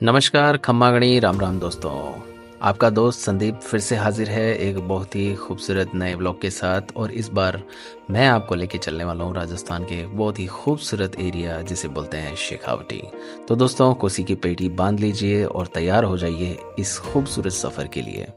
नमस्कार, खम्मा गणी, राम राम दोस्तों। आपका दोस्त संदीप फिर से हाजिर है एक बहुत ही खूबसूरत नए ब्लॉग के साथ। और इस बार मैं आपको लेके चलने वाला हूँ राजस्थान के एक बहुत ही खूबसूरत एरिया जिसे बोलते हैं शेखावटी। तो दोस्तों, कोसी की पेटी बांध लीजिए और तैयार हो जाइए इस खूबसूरत सफ़र के लिए।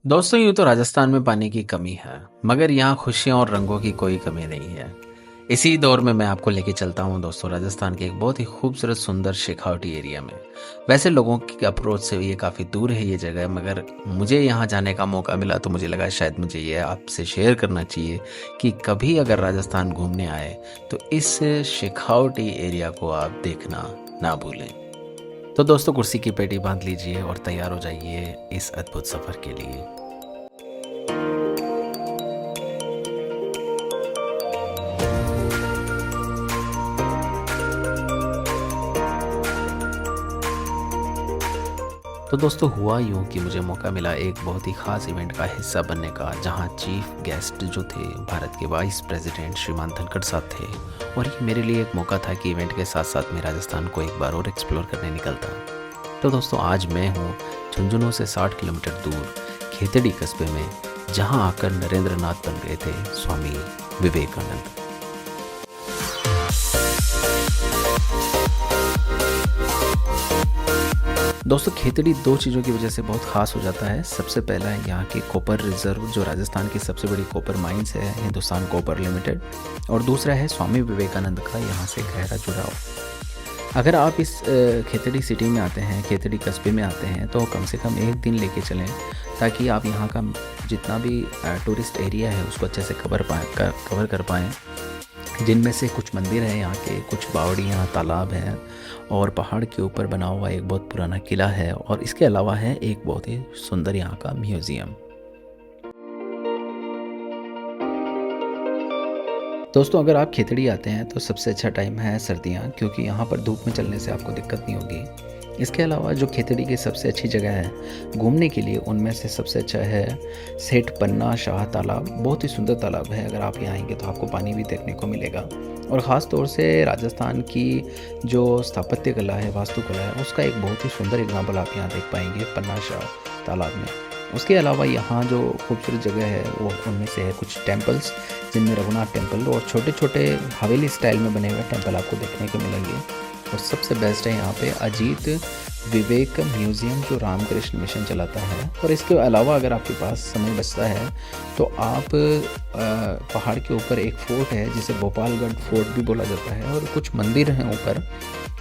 दोस्तों, यूँ तो राजस्थान में पानी की कमी है, मगर यहाँ खुशियों और रंगों की कोई कमी नहीं है। इसी दौर में मैं आपको लेके चलता हूँ दोस्तों राजस्थान के एक बहुत ही खूबसूरत सुंदर शेखावटी एरिया में। वैसे लोगों की अप्रोच से ये काफ़ी दूर है ये जगह, मगर मुझे यहाँ जाने का मौका मिला तो मुझे लगा शायद मुझे ये आपसे शेयर करना चाहिए कि कभी अगर राजस्थान घूमने आए तो इस शेखावटी एरिया को आप देखना ना भूलें। तो दोस्तों, कुर्सी की पेटी बांध लीजिए और तैयार हो जाइए इस अद्भुत सफ़र के लिए। तो दोस्तों, हुआ यूँ कि मुझे मौका मिला एक बहुत ही ख़ास इवेंट का हिस्सा बनने का, जहाँ चीफ गेस्ट जो थे भारत के वाइस प्रेसिडेंट श्रीमान धनखड़ साहब थे। और ये मेरे लिए एक मौका था कि इवेंट के साथ साथ मैं राजस्थान को एक बार और एक्सप्लोर करने निकलता। तो दोस्तों, आज मैं हूँ झुंझुनू से 60 किलोमीटर दूर खेतड़ी कस्बे में, जहाँ आकर नरेंद्र नाथ बन गए थे स्वामी विवेकानंद। दोस्तों, खेतड़ी दो चीज़ों की वजह से बहुत ख़ास हो जाता है। सबसे पहला है यहाँ की कॉपर रिजर्व, जो राजस्थान की सबसे बड़ी कॉपर माइंस है, हिंदुस्तान कॉपर लिमिटेड। और दूसरा है स्वामी विवेकानंद का यहाँ से गहरा जुड़ाव। अगर आप इस खेतड़ी सिटी में आते हैं, खेतड़ी कस्बे में आते हैं, तो कम से कम एक दिन लेके चलें, ताकि आप यहाँ का जितना भी टूरिस्ट एरिया है उसको अच्छे से कवर कर पाएँ। जिनमें से कुछ मंदिर हैं यहाँ के, कुछ बावड़ियाँ, तालाब हैं, और पहाड़ के ऊपर बना हुआ एक बहुत पुराना किला है। और इसके अलावा है एक बहुत ही सुंदर यहाँ का म्यूज़ियम। दोस्तों, अगर आप खेतड़ी आते हैं तो सबसे अच्छा टाइम है सर्दियाँ, क्योंकि यहाँ पर धूप में चलने से आपको दिक्कत नहीं होगी। इसके अलावा जो खेतड़ी की सबसे अच्छी जगह है घूमने के लिए, उनमें से सबसे अच्छा है सेठ पन्ना शाह तालाब। बहुत ही सुंदर तालाब है, अगर आप यहाँ आएंगे तो आपको पानी भी देखने को मिलेगा। और ख़ास तौर से राजस्थान की जो स्थापत्य कला है, वास्तुकला है, उसका एक बहुत ही सुंदर एग्जाम्पल आप यहाँ देख पाएंगे पन्ना शाह तालाब में। उसके अलावा यहाँ जो खूबसूरत जगह है वो उनमें से है कुछ टेम्पल्स, जिनमें रघुनाथ टेम्पल और छोटे छोटे हवेली स्टाइल में बने हुए टेम्पल आपको देखने को मिलेंगे। और सबसे बेस्ट है यहाँ पे अजीत विवेक म्यूज़ियम, जो रामकृष्ण मिशन चलाता है। और इसके अलावा अगर आपके पास समय बचता है तो आप पहाड़ के ऊपर एक फोर्ट है जिसे भोपालगढ़ फोर्ट भी बोला जाता है, और कुछ मंदिर हैं ऊपर।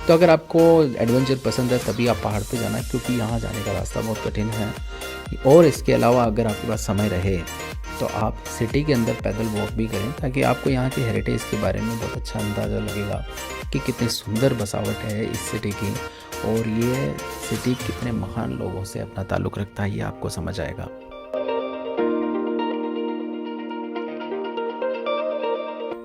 तो अगर आपको एडवेंचर पसंद है तभी आप पहाड़ पे जाना, क्योंकि यहाँ जाने का रास्ता बहुत कठिन है। और इसके अलावा अगर आपके पास समय रहे तो आप सिटी के अंदर पैदल वॉक भी करें, ताकि आपको यहाँ की हेरिटेज के बारे में बहुत अच्छा अंदाज़ा लगेगा कि कितनी सुंदर बसावट है इस सिटी की, और ये सिटी कितने महान लोगों से अपना ताल्लुक़ रखता है, ये आपको समझ आएगा।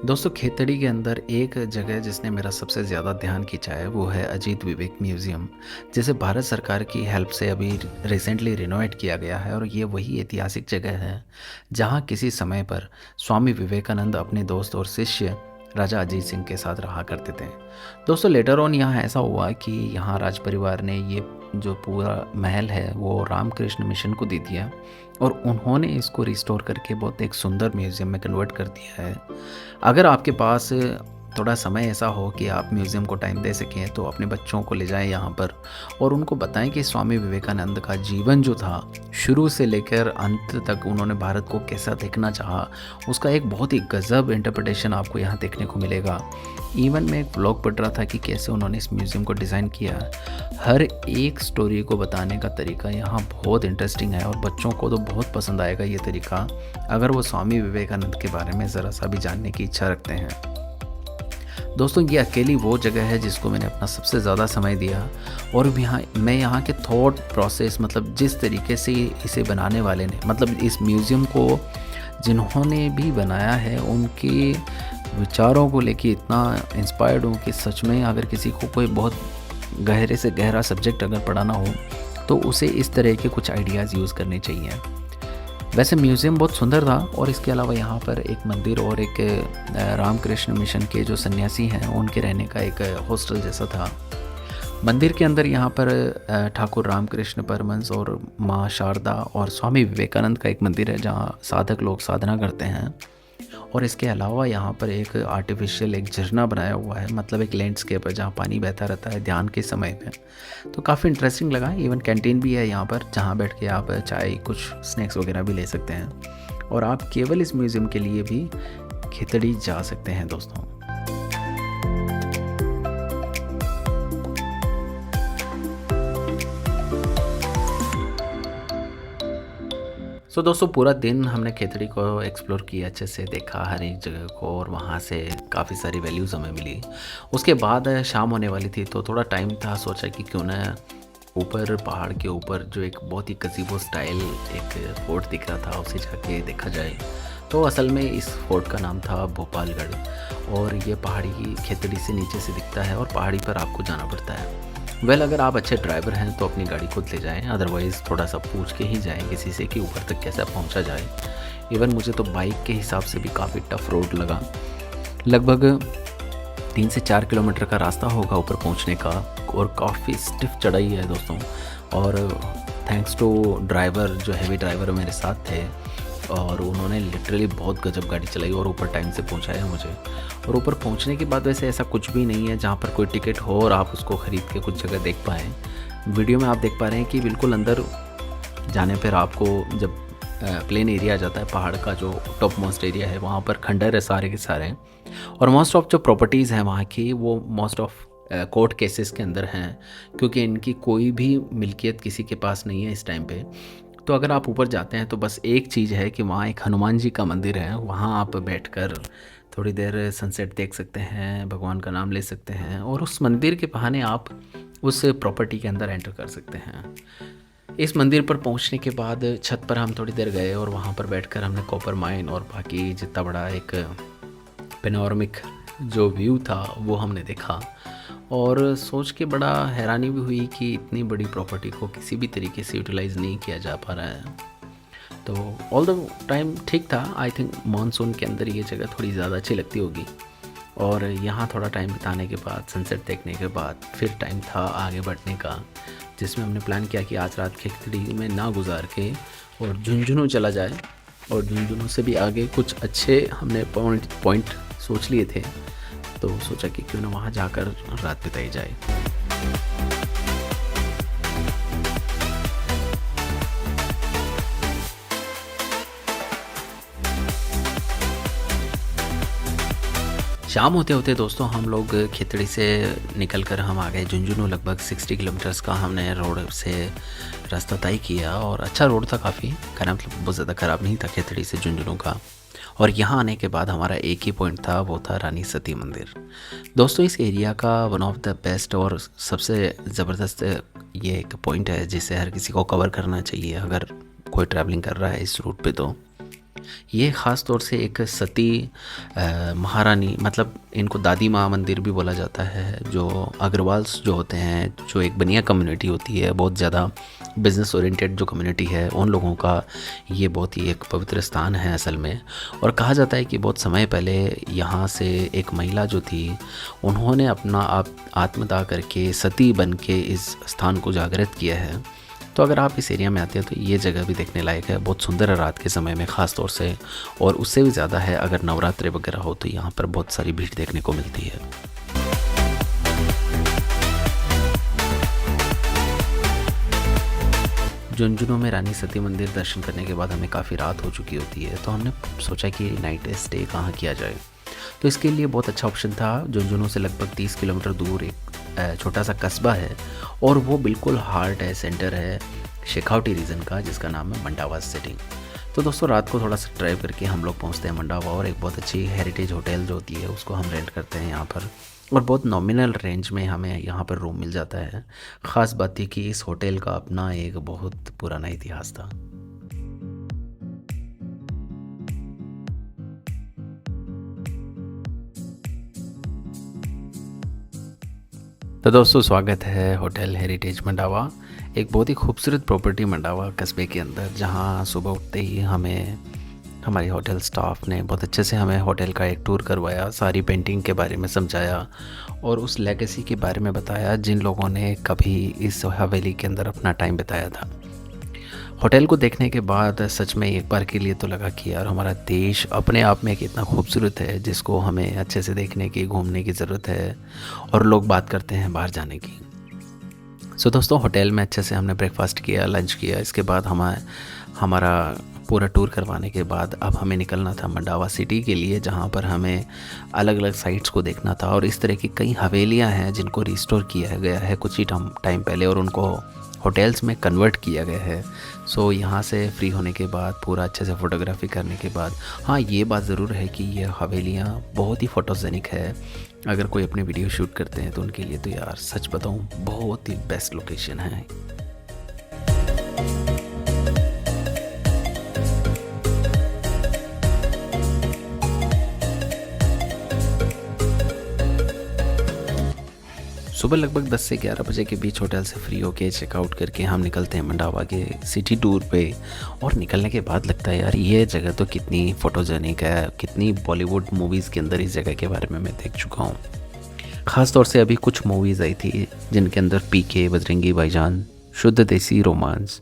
दोस्तों, खेतड़ी के अंदर एक जगह जिसने मेरा सबसे ज़्यादा ध्यान खींचा है वो है अजीत विवेक म्यूज़ियम, जिसे भारत सरकार की हेल्प से अभी रिसेंटली रिनोवेट किया गया है। और ये वही ऐतिहासिक जगह है जहाँ किसी समय पर स्वामी विवेकानंद अपने दोस्त और शिष्य राजा अजीत सिंह के साथ रहा करते थे। दोस्तों, लेटर ऑन यहाँ ऐसा हुआ कि यहाँ राज परिवार ने ये जो पूरा महल है वो रामकृष्ण मिशन को दे दिया, और उन्होंने इसको रिस्टोर करके बहुत एक सुंदर म्यूज़ियम में कन्वर्ट कर दिया है। अगर आपके पास थोड़ा समय ऐसा हो कि आप म्यूज़ियम को टाइम दे सकें तो अपने बच्चों को ले जाएं यहाँ पर और उनको बताएं कि स्वामी विवेकानंद का जीवन जो था शुरू से लेकर अंत तक उन्होंने भारत को कैसा देखना चाहा, उसका एक बहुत ही गज़ब इंटरप्रिटेशन आपको यहाँ देखने को मिलेगा। इवन मैं एक ब्लॉग पढ़ रहा था कि कैसे उन्होंने इस म्यूज़ियम को डिज़ाइन किया। हर एक स्टोरी को बताने का तरीका यहाँ बहुत इंटरेस्टिंग है और बच्चों को तो बहुत पसंद आएगा ये तरीका, अगर वो स्वामी विवेकानंद के बारे में ज़रा सा भी जानने की इच्छा रखते हैं। दोस्तों, ये अकेली वो जगह है जिसको मैंने अपना सबसे ज़्यादा समय दिया और मैं यहाँ के थॉट प्रोसेस, मतलब जिस तरीके से इसे बनाने वाले ने, मतलब इस म्यूज़ियम को जिन्होंने भी बनाया है, उनके विचारों को लेके इतना इंस्पायर्ड हूँ कि सच में अगर किसी को कोई बहुत गहरे से गहरा सब्जेक्ट अगर पढ़ाना हो तो उसे इस तरह के कुछ आइडियाज़ यूज़ करने चाहिए। वैसे म्यूज़ियम बहुत सुंदर था और इसके अलावा यहाँ पर एक मंदिर और एक रामकृष्ण मिशन के जो सन्यासी हैं उनके रहने का एक हॉस्टल जैसा था। मंदिर के अंदर यहाँ पर ठाकुर रामकृष्ण परमहंस और माँ शारदा और स्वामी विवेकानंद का एक मंदिर है जहाँ साधक लोग साधना करते हैं। और इसके अलावा यहाँ पर एक आर्टिफिशियल एक झरना बनाया हुआ है, मतलब एक लैंडस्केप है जहाँ पानी बहता रहता है ध्यान के समय में। तो काफ़ी इंटरेस्टिंग लगा। इवन कैंटीन भी है यहाँ पर जहाँ बैठ के आप चाय कुछ स्नैक्स वगैरह भी ले सकते हैं और आप केवल इस म्यूज़ियम के लिए भी खितड़ी जा सकते हैं दोस्तों। दोस्तों, पूरा दिन हमने खेतड़ी को एक्सप्लोर किया, अच्छे से देखा हर एक जगह को और वहाँ से काफ़ी सारी वैल्यूज़ हमें मिली। उसके बाद शाम होने वाली थी तो थोड़ा टाइम था, सोचा कि क्यों ना ऊपर पहाड़ के ऊपर जो एक बहुत ही गज़ीबो स्टाइल एक फोर्ट दिख रहा था उसे जाके देखा जाए। तो असल में इस फोर्ट का नाम था भोपालगढ़ और ये पहाड़ी की खेतड़ी से नीचे से दिखता है और पहाड़ी पर आपको जाना पड़ता है। अगर आप अच्छे ड्राइवर हैं तो अपनी गाड़ी खुद ले जाएं, अदरवाइज़ थोड़ा सा पूछ के ही जाएं किसी से कि ऊपर तक कैसे पहुंचा जाए। इवन मुझे तो बाइक के हिसाब से भी काफ़ी टफ रोड लगा। लगभग 3 से 4 किलोमीटर का रास्ता होगा ऊपर पहुंचने का और काफ़ी स्टिफ चढ़ाई है दोस्तों। और थैंक्स टू ड्राइवर, जो हैवी ड्राइवर मेरे साथ थे और उन्होंने लिटरली बहुत गजब गाड़ी चलाई और ऊपर टाइम से पहुंचाया मुझे। और ऊपर पहुंचने के बाद वैसे ऐसा कुछ भी नहीं है जहां पर कोई टिकट हो और आप उसको ख़रीद के कुछ जगह देख पाएँ। वीडियो में आप देख पा रहे हैं कि बिल्कुल अंदर जाने पर आपको जब प्लेन एरिया आ जाता है, पहाड़ का जो टॉप मोस्ट एरिया है वहाँ पर खंडर है सारे के सारे और मोस्ट ऑफ जो प्रॉपर्टीज़ हैं वहाँ की वो मोस्ट ऑफ कोर्ट केसेस के अंदर हैं, क्योंकि इनकी कोई भी मिल्कियत किसी के पास नहीं है इस टाइम पे। तो अगर आप ऊपर जाते हैं तो बस एक चीज़ है कि वहाँ एक हनुमान जी का मंदिर है, वहाँ आप बैठकर थोड़ी देर सनसेट देख सकते हैं, भगवान का नाम ले सकते हैं और उस मंदिर के बहाने आप उस प्रॉपर्टी के अंदर एंटर कर सकते हैं। इस मंदिर पर पहुंचने के बाद छत पर हम थोड़ी देर गए और वहाँ पर बैठकर हमने कॉपर माइन और बाकी जितना बड़ा एक पेनोरमिक जो व्यू था वो हमने देखा और सोच के बड़ा हैरानी भी हुई कि इतनी बड़ी प्रॉपर्टी को किसी भी तरीके से यूटिलाइज़ नहीं किया जा पा रहा है। तो ऑल द टाइम ठीक था। आई थिंक मानसून के अंदर ये जगह थोड़ी ज़्यादा अच्छी लगती होगी और यहाँ थोड़ा टाइम बिताने के बाद, सनसेट देखने के बाद फिर टाइम था आगे बढ़ने का, जिसमें हमने प्लान किया कि आज रात खेतड़ी में ना गुजार के और झुंझुनू चला जाए और झुंझुनू से भी आगे कुछ अच्छे हमने पॉइंट सोच लिए थे। तो सोचा कि क्यों ना वहाँ जाकर रात बिताई जाए। शाम होते होते दोस्तों हम लोग खेतड़ी से निकलकर हम आ गए झुंझुनू। लगभग 60 किलोमीटर्स का हमने रोड से रास्ता तय किया और अच्छा रोड था काफ़ी, कहना मतलब बहुत ज़्यादा ख़राब नहीं था खेतड़ी से झुंझुनू का। और यहाँ आने के बाद हमारा एक ही पॉइंट था, वो था रानी सती मंदिर। दोस्तों, इस एरिया का वन ऑफ द बेस्ट और सबसे ज़बरदस्त ये एक पॉइंट है जिसे हर किसी को कवर करना चाहिए अगर कोई ट्रैवलिंग कर रहा है इस रूट पे। तो ये ख़ास तौर से एक सती महारानी, मतलब इनको दादी माँ मंदिर भी बोला जाता है, जो अग्रवाल्स जो होते हैं, जो एक बनिया कम्युनिटी होती है, बहुत ज़्यादा बिज़नेस ओरिएंटेड जो कम्युनिटी है, उन लोगों का ये बहुत ही एक पवित्र स्थान है असल में। और कहा जाता है कि बहुत समय पहले यहाँ से एक महिला जो थी उन्होंने अपना आत्मदाह करके सती बन के इस स्थान को जागृत किया है तो अगर आप इस एरिया में आते हैं तो ये जगह भी देखने लायक है, बहुत सुंदर है रात के समय में ख़ास तौर से, और उससे भी ज़्यादा है अगर नवरात्रि वगैरह हो तो यहाँ पर बहुत सारी भीड़ देखने को मिलती है। झुंझुनू में रानी सती मंदिर दर्शन करने के बाद हमें काफ़ी रात हो चुकी होती है, तो हमने सोचा कि नाइट स्टे कहाँ किया जाए। तो इसके लिए बहुत अच्छा ऑप्शन था, झुंझुनू से लगभग 30 किलोमीटर दूर एक छोटा सा कस्बा है, और वो बिल्कुल हार्ट है, सेंटर है शेखावटी रीजन का, जिसका नाम है मंडावा सिटी। तो दोस्तों रात को थोड़ा सा ड्राइव करके हम लोग पहुंचते हैं मंडावा, और एक बहुत अच्छी हेरिटेज होटल जो होती है उसको हम रेंट करते हैं यहाँ पर, और बहुत नॉमिनल रेंज में हमें यहाँ पर रूम मिल जाता है। ख़ास बात थी कि इस होटल का अपना एक बहुत पुराना इतिहास था। तो दोस्तों स्वागत है होटल हेरिटेज मंडावा, एक बहुत ही खूबसूरत प्रॉपर्टी मंडावा कस्बे के अंदर, जहां सुबह उठते ही हमें हमारे होटल स्टाफ ने बहुत अच्छे से हमें होटल का एक टूर करवाया, सारी पेंटिंग के बारे में समझाया और उस लेगेसी के बारे में बताया जिन लोगों ने कभी इस हवेली के अंदर अपना टाइम बिताया था। होटल को देखने के बाद सच में एक बार के लिए तो लगा कि यार हमारा देश अपने आप में कितना खूबसूरत है, जिसको हमें अच्छे से देखने की, घूमने की ज़रूरत है, और लोग बात करते हैं बाहर जाने की। सो दोस्तों होटल में अच्छे से हमने ब्रेकफास्ट किया, लंच किया, इसके बाद हमारा पूरा टूर करवाने के बाद अब हमें निकलना था मंडावा सिटी के लिए, जहाँ पर हमें अलग अलग साइट्स को देखना था। और इस तरह की कई हवेलियाँ हैं जिनको रिस्टोर किया गया है कुछ ही टाइम पहले, और उनको होटल्स में कन्वर्ट किया गया है। सो यहाँ से फ्री होने के बाद, पूरा अच्छे से फ़ोटोग्राफी करने के बाद, हाँ ये बात ज़रूर है कि ये हवेलियाँ बहुत ही फ़ोटोजेनिक है। अगर कोई अपने वीडियो शूट करते हैं तो उनके लिए तो यार सच बताऊँ बहुत ही बेस्ट लोकेशन है। सुबह लगभग 10 से 11 बजे के बीच होटल से फ्री होके चेकआउट करके हम निकलते हैं मंडावा के सिटी टूर पे। और निकलने के बाद लगता है यार ये जगह तो कितनी फ़ोटोजेनिक है, कितनी बॉलीवुड मूवीज़ के अंदर इस जगह के बारे में मैं देख चुका हूँ। ख़ास तौर से अभी कुछ मूवीज़ आई थी जिनके अंदर पीके, बजरंगी भाईजान, शुद्ध देसी रोमांस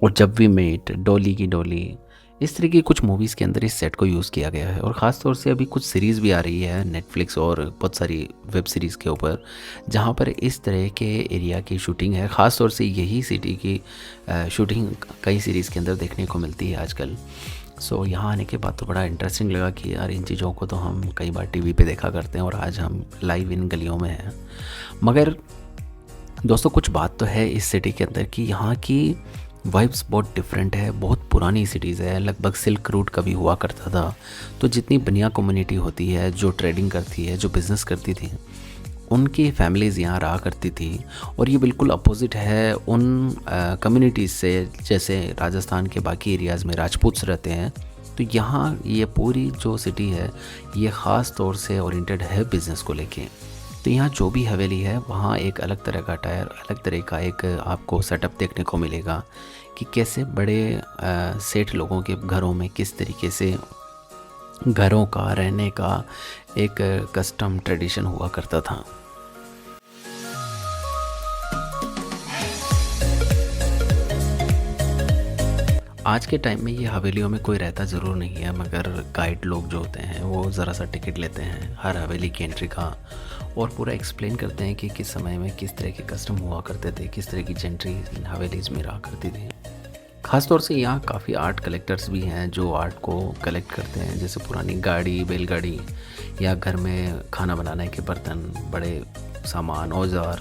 और जब वी मेट, डोली की डोली, इस तरह की कुछ मूवीज़ के अंदर इस सेट को यूज़ किया गया है। और ख़ास तौर से अभी कुछ सीरीज़ भी आ रही है नेटफ्लिक्स और बहुत सारी वेब सीरीज़ के ऊपर, जहाँ पर इस तरह के एरिया की शूटिंग है। ख़ास तौर से यही सिटी की शूटिंग कई सीरीज़ के अंदर देखने को मिलती है आजकल। सो यहाँ आने के बाद तो बड़ा इंटरेस्टिंग लगा कि यार इन चीज़ों को तो हम कई बार टीवी पे देखा करते हैं और आज हम लाइव इन गलियों में हैं। मगर दोस्तों कुछ बात तो है इस सिटी के अंदर कि यहाँ की वाइब्स बहुत डिफरेंट है। बहुत पुरानी सिटीज़ है, लगभग सिल्क रूट कभी हुआ करता था। तो जितनी बनिया कम्युनिटी होती है जो ट्रेडिंग करती है, जो बिज़नेस करती थी, उनकी फैमिलीज़ यहाँ रहा करती थी। और ये बिल्कुल अपोजिट है उन कम्युनिटीज़ से, जैसे राजस्थान के बाकी एरियाज़ में राजपूत्स रहते हैं। तो यहाँ ये पूरी जो सिटी है ये ख़ास तौर से ओरिएंटेड है बिज़नेस को लेके। तो यहाँ जो भी हवेली है वहाँ एक अलग तरह का टायर, अलग तरह का एक आपको सेटअप देखने को मिलेगा कि कैसे बड़े सेठ लोगों के घरों में किस तरीके से घरों का रहने का एक कस्टम ट्रेडिशन हुआ करता था। आज के टाइम में ये हवेलियों में कोई रहता ज़रूर नहीं है, मगर गाइड लोग जो होते हैं वो ज़रा सा टिकट लेते हैं हर हवेली की एंट्री का, और पूरा एक्सप्लेन करते हैं कि किस समय में किस तरह के कस्टम हुआ करते थे, किस तरह की जेंट्री इन हवेलीज़ में रहा करती थी। ख़ासतौर से यहाँ काफ़ी आर्ट कलेक्टर्स भी हैं जो आर्ट को कलेक्ट करते हैं, जैसे पुरानी गाड़ी, बैलगाड़ी, या घर में खाना बनाने के बर्तन, बड़े सामान, औजार,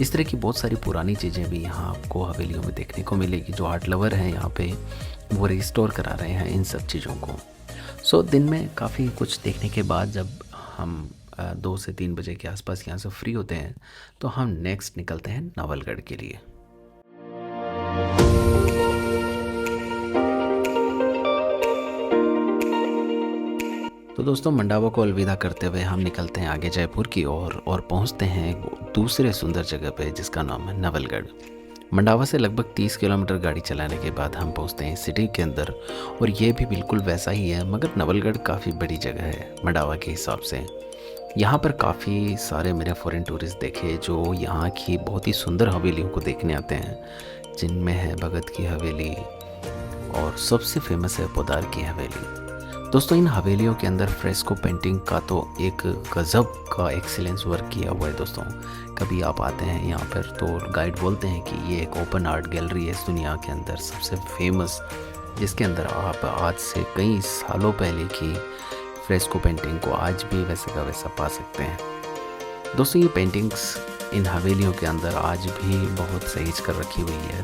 इस तरह की बहुत सारी पुरानी चीज़ें भी यहाँ आपको हवेलियों में देखने को मिलेगी। जो आर्ट लवर हैं यहाँ पे वो रिस्टोर करा रहे हैं इन सब चीज़ों को। सो दिन में काफ़ी कुछ देखने के बाद जब हम 2 से 3 बजे के आसपास यहाँ से फ्री होते हैं तो हम नेक्स्ट निकलते हैं नवलगढ़ के लिए। तो दोस्तों मंडावा को अलविदा करते हुए हम निकलते हैं आगे जयपुर की ओर और पहुंचते हैं दूसरे सुंदर जगह पे जिसका नाम है नवलगढ़। मंडावा से लगभग 30 किलोमीटर गाड़ी चलाने के बाद हम पहुंचते हैं सिटी के अंदर, और ये भी बिल्कुल वैसा ही है, मगर नवलगढ़ काफ़ी बड़ी जगह है मंडावा के हिसाब से। यहाँ पर काफ़ी सारे मेरे फॉरेन टूरिस्ट देखे जो यहाँ की बहुत ही सुंदर हवेलियों को देखने आते हैं जिनमें है भगत की हवेली और सबसे फेमस है पोदार की हवेली। दोस्तों इन हवेलियों के अंदर फ्रेस्को पेंटिंग का तो एक गज़ब का एक्सीलेंस वर्क किया हुआ है दोस्तों। कभी आप आते हैं यहाँ पर तो गाइड बोलते हैं कि ये एक ओपन आर्ट गैलरी है इस दुनिया के अंदर सबसे फेमस, जिसके अंदर आप आज से कई सालों पहले की फ्रेस्को पेंटिंग को आज भी वैसे का वैसा पा सकते हैं। दोस्तों ये पेंटिंग्स इन हवेलियों के अंदर आज भी बहुत सहेज कर रखी हुई है।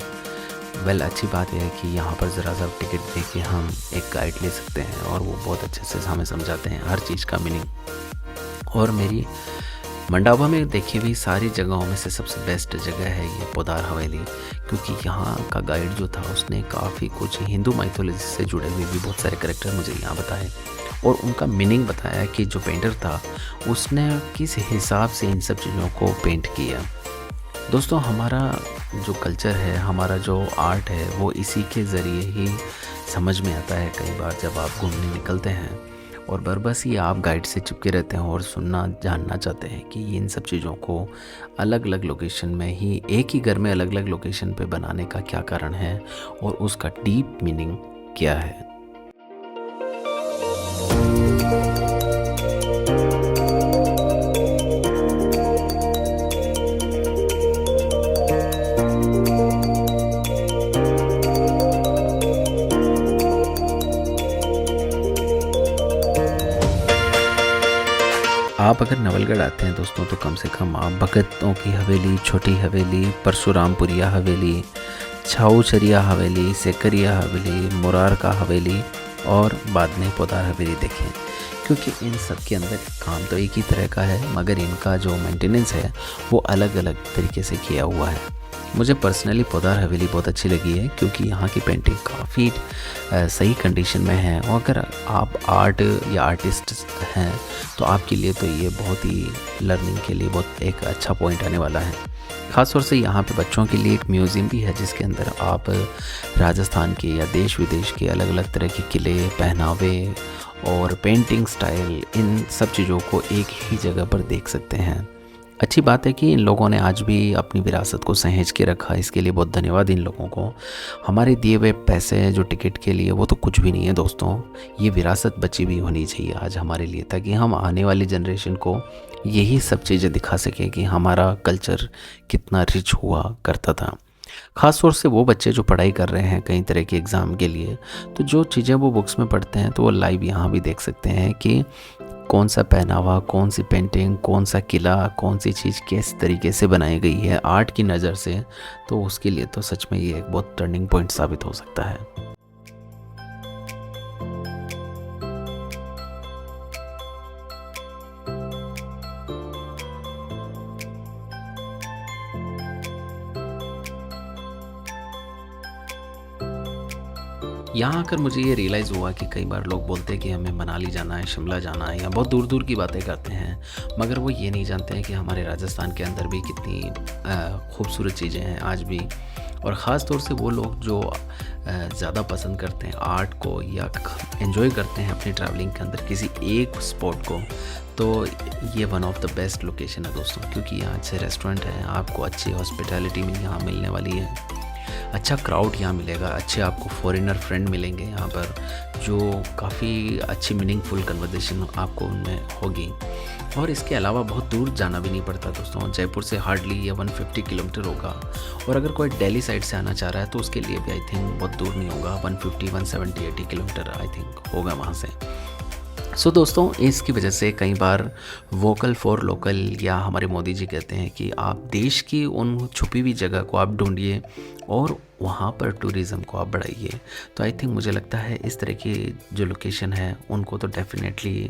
अच्छी बात यह है कि यहाँ पर ज़रा सा टिकट दे के हम एक गाइड ले सकते हैं और वो बहुत अच्छे से हमें समझाते हैं हर चीज़ का मीनिंग। और मेरी मंडावा में देखी हुई सारी जगहों में से सबसे बेस्ट जगह है ये पोदार हवेली, क्योंकि यहाँ का गाइड जो था उसने काफ़ी कुछ हिंदू माइथोलॉजी से जुड़े हुए भी बहुत सारे करेक्टर मुझे यहाँ बताए और उनका मीनिंग बताया कि जो पेंटर था उसने किस हिसाब से इन सब चीज़ों को पेंट किया। दोस्तों हमारा जो कल्चर है, हमारा जो आर्ट है, वो इसी के ज़रिए ही समझ में आता है कई बार जब आप घूमने निकलते हैं और बस ही आप गाइड से चिपके रहते हैं और सुनना जानना चाहते हैं कि इन सब चीज़ों को अलग अलग लोकेशन में ही एक ही घर में अलग अलग लोकेशन पे बनाने का क्या कारण है और उसका डीप मीनिंग क्या है। आप अगर नवलगढ़ आते हैं दोस्तों तो कम से कम आप भगतों की हवेली, छोटी हवेली, परशुरामपुरिया हवेली, छाऊचरिया हवेली, सेकरिया हवेली, मुरार का हवेली और बाद में पोदार हवेली देखें, क्योंकि इन सब के अंदर काम तो एक ही तरह का है मगर इनका जो मेंटेनेंस है वो अलग अलग तरीके से किया हुआ है। मुझे पर्सनली पोदार हवेली बहुत अच्छी लगी है क्योंकि यहाँ की पेंटिंग काफ़ी सही कंडीशन में है और अगर आप आर्ट या आर्टिस्ट हैं तो आपके लिए तो ये बहुत ही लर्निंग के लिए बहुत एक अच्छा पॉइंट आने वाला है। ख़ासतौर से यहाँ पे बच्चों के लिए एक म्यूज़ियम भी है जिसके अंदर आप राजस्थान के या देश विदेश के अलग अलग तरह के किले, पहनावे और पेंटिंग स्टाइल, इन सब चीज़ों को एक ही जगह पर देख सकते हैं। अच्छी बात है कि इन लोगों ने आज भी अपनी विरासत को सहेज के रखा, इसके लिए बहुत धन्यवाद इन लोगों को। हमारे दिए हुए पैसे जो टिकट के लिए वो तो कुछ भी नहीं है दोस्तों, ये विरासत बची भी होनी चाहिए आज हमारे लिए, ताकि हम आने वाली जनरेशन को यही सब चीज़ें दिखा सकें कि हमारा कल्चर कितना रिच हुआ करता था। ख़ास तौर से वो बच्चे जो पढ़ाई कर रहे हैं कई तरह के एग्ज़ाम के लिए, तो जो चीज़ें वो बुक्स में पढ़ते हैं तो वो लाइव यहाँ भी देख सकते हैं कि कौन सा पहनावा, कौन सी पेंटिंग, कौन सा किला, कौन सी चीज़ किस तरीके से बनाई गई है आर्ट की नज़र से, तो उसके लिए तो सच में ये एक बहुत टर्निंग पॉइंट साबित हो सकता है। यहाँ आकर मुझे ये रियलाइज़ हुआ कि कई बार लोग बोलते हैं कि हमें मनाली जाना है, शिमला जाना है या बहुत दूर दूर की बातें करते हैं, मगर वो ये नहीं जानते हैं कि हमारे राजस्थान के अंदर भी कितनी खूबसूरत चीज़ें हैं आज भी। और ख़ास तौर से वो लोग जो ज़्यादा पसंद करते हैं आर्ट को या एंजॉय करते हैं अपनी ट्रैवलिंग के अंदर किसी एक स्पॉट को, तो ये one of the best location है दोस्तों, क्योंकि यहाँ अच्छे रेस्टोरेंट हैं, आपको अच्छी हॉस्पिटैलिटी में यहाँ मिलने वाली है, अच्छा क्राउड यहाँ मिलेगा, अच्छे आपको फॉरेनर फ्रेंड मिलेंगे यहाँ पर जो काफ़ी अच्छी मीनिंगफुल कन्वर्सेशन आपको उनमें होगी। और इसके अलावा बहुत दूर जाना भी नहीं पड़ता दोस्तों, जयपुर से हार्डली या 150 किलोमीटर होगा, और अगर कोई दिल्ली साइड से आना चाह रहा है तो उसके लिए भी आई थिंक बहुत दूर नहीं होगा, 150, 170, 80 किलोमीटर आई थिंक होगा वहाँ से। सो दोस्तों इसकी वजह से कई बार वोकल फॉर लोकल या हमारे मोदी जी कहते हैं कि आप देश की उन छुपी हुई जगह को आप ढूंढिए और वहाँ पर टूरिज़्म को आप बढ़ाइए। तो आई थिंक मुझे लगता है इस तरह की जो लोकेशन है उनको तो डेफिनेटली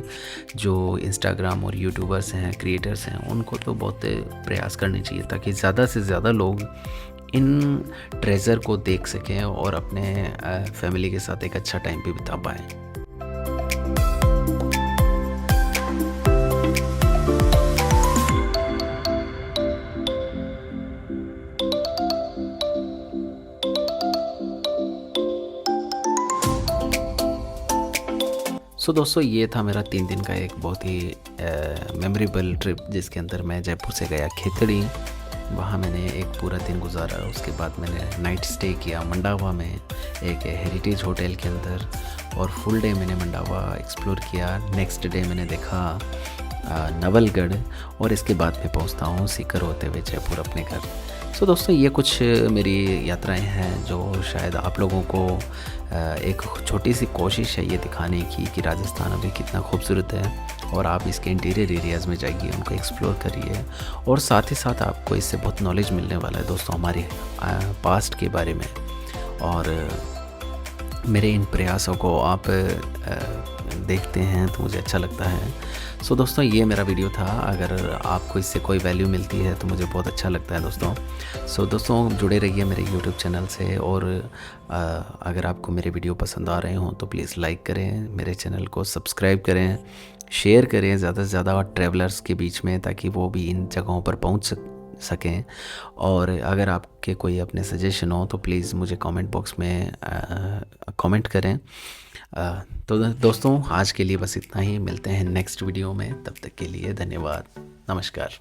जो इंस्टाग्राम और यूट्यूबर्स हैं, क्रिएटर्स हैं, उनको तो बहुत प्रयास करने चाहिए ताकि ज़्यादा से ज़्यादा लोग इन ट्रेजर को देख सकें और अपने फैमिली के साथ एक अच्छा टाइम भी बिता पाएँ। सो दोस्तों ये था मेरा 3 दिन का एक बहुत ही मेमोरेबल ट्रिप जिसके अंदर मैं जयपुर से गया खेतड़ी, वहाँ मैंने एक पूरा दिन गुजारा। उसके बाद मैंने नाइट स्टे किया मंडावा में एक हेरिटेज होटल के अंदर, और फुल डे मैंने मंडावा एक्सप्लोर किया। नेक्स्ट डे मैंने देखा नवलगढ़, और इसके बाद मैं पहुंचता हूं सीकर होते हुए जयपुर अपने घर। सो दोस्तों, ये कुछ मेरी यात्राएं हैं जो शायद आप लोगों को एक छोटी सी कोशिश है ये दिखाने की कि राजस्थान अभी कितना खूबसूरत है, और आप इसके इंटीरियर एरियाज़ में जाइए, उनको एक्सप्लोर करिए, और साथ ही साथ आपको इससे बहुत नॉलेज मिलने वाला है दोस्तों हमारे पास्ट के बारे में। और मेरे इन प्रयासों को आप देखते हैं तो मुझे अच्छा लगता है। सो दोस्तों, ये मेरा वीडियो था। अगर आपको इससे कोई वैल्यू मिलती है तो मुझे बहुत अच्छा लगता है दोस्तों। सो दोस्तों, जुड़े रहिए मेरे यूट्यूब चैनल से, और अगर आपको मेरे वीडियो पसंद आ रहे हों तो प्लीज़ लाइक करें, मेरे चैनल को सब्सक्राइब करें, शेयर करें ज़्यादा से ज़्यादा ट्रैवलर्स के बीच में, ताकि वो भी इन जगहों पर पहुंच सकें। और अगर आपके कोई अपने सजेशन हो तो प्लीज़ मुझे कमेंट बॉक्स में कमेंट करें। तो दोस्तों, आज के लिए बस इतना ही। मिलते हैं नेक्स्ट वीडियो में, तब तक के लिए धन्यवाद, नमस्कार।